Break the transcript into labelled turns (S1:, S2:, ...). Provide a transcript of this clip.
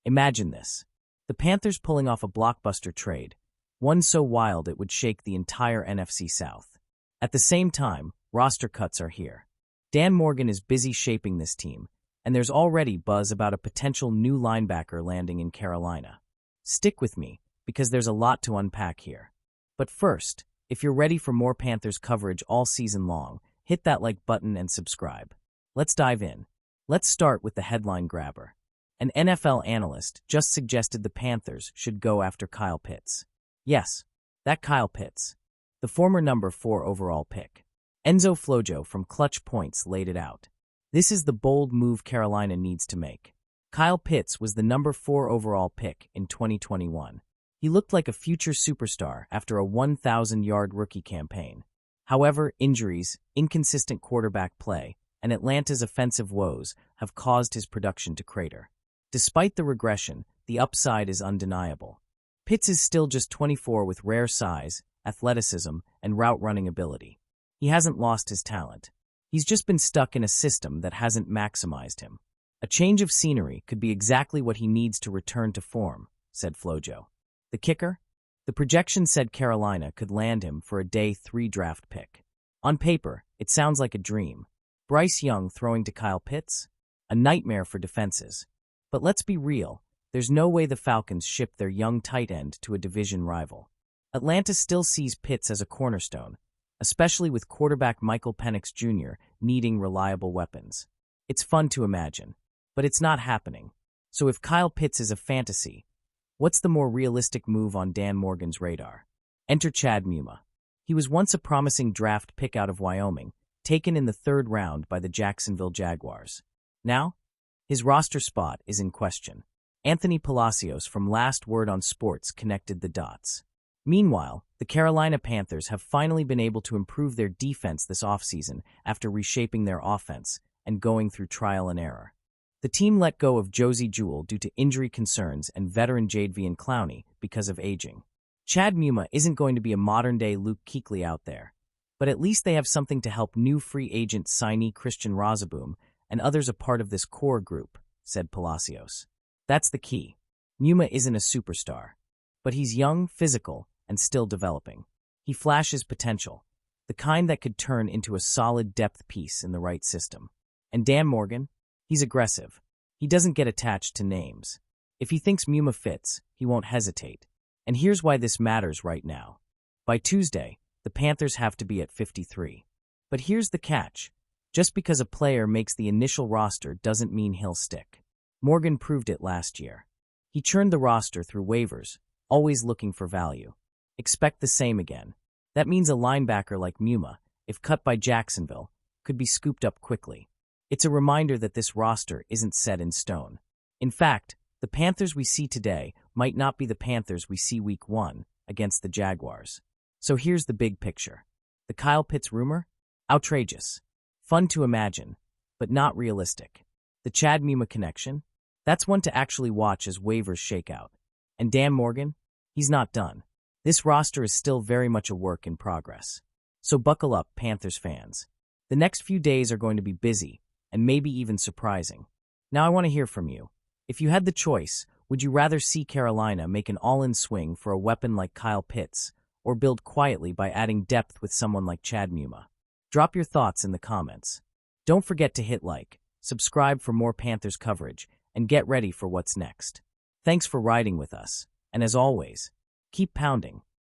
S1: Imagine this. The Panthers pulling off a blockbuster trade, one so wild it would shake the entire NFC South. At the same time, roster cuts are here. Dan Morgan is busy shaping this team, and there's already buzz about a potential new linebacker landing in Carolina. Stick with me, because there's a lot to unpack here. But first, if you're ready for more Panthers coverage all season long, hit that like button and subscribe. Let's dive in. Let's start with the headline grabber. An NFL analyst just suggested the Panthers should go after Kyle Pitts. Yes, that Kyle Pitts, the former number 4 overall pick. Enzo Flojo from Clutch Points laid it out. This is the bold move Carolina needs to make. Kyle Pitts was the number 4 overall pick in 2021. He looked like a future superstar after a 1,000-yard rookie campaign. However, injuries, inconsistent quarterback play, and Atlanta's offensive woes have caused his production to crater. Despite the regression, the upside is undeniable. Pitts is still just 24 with rare size, athleticism, and route-running ability. He hasn't lost his talent. He's just been stuck in a system that hasn't maximized him. A change of scenery could be exactly what he needs to return to form, said Flojo. The kicker? The projection said Carolina could land him for a day 3 draft pick. On paper, it sounds like a dream. Bryce Young throwing to Kyle Pitts? A nightmare for defenses. But let's be real, there's no way the Falcons ship their young tight end to a division rival. Atlanta still sees Pitts as a cornerstone, especially with quarterback Michael Penix Jr. needing reliable weapons. It's fun to imagine, but it's not happening. So if Kyle Pitts is a fantasy, what's the more realistic move on Dan Morgan's radar? Enter Chad Muma. He was once a promising draft pick out of Wyoming, taken in the 3rd round by the Jacksonville Jaguars. Now, his roster spot is in question. Anthony Palacios from Last Word on Sports connected the dots. Meanwhile, the Carolina Panthers have finally been able to improve their defense this offseason after reshaping their offense and going through trial and error. The team let go of Josie Jewell due to injury concerns and veteran Jadeveon Clowney because of aging. Chad Muma isn't going to be a modern-day Luke Kuechly out there, but at least they have something to help new free agent signee Christian Rozeboom and others a part of this core group, said Palacios. That's the key. Muma isn't a superstar, but he's young, physical, and still developing. He flashes potential, the kind that could turn into a solid depth piece in the right system. And Dan Morgan? He's aggressive. He doesn't get attached to names. If he thinks Muma fits, he won't hesitate. And here's why this matters right now. By Tuesday, the Panthers have to be at 53. But here's the catch. Just because a player makes the initial roster doesn't mean he'll stick. Morgan proved it last year. He churned the roster through waivers, always looking for value. Expect the same again. That means a linebacker like Muma, if cut by Jacksonville, could be scooped up quickly. It's a reminder that this roster isn't set in stone. In fact, the Panthers we see today might not be the Panthers we see Week 1 against the Jaguars. So here's the big picture. The Kyle Pitts rumor? Outrageous. Fun to imagine, but not realistic. The Chad Muma connection? That's one to actually watch as waivers shake out. And Dan Morgan? He's not done. This roster is still very much a work in progress. So buckle up, Panthers fans. The next few days are going to be busy, and maybe even surprising. Now I want to hear from you. If you had the choice, would you rather see Carolina make an all-in swing for a weapon like Kyle Pitts, or build quietly by adding depth with someone like Chad Muma? Drop your thoughts in the comments. Don't forget to hit like, subscribe for more Panthers coverage, and get ready for what's next. Thanks for riding with us, and as always, keep pounding.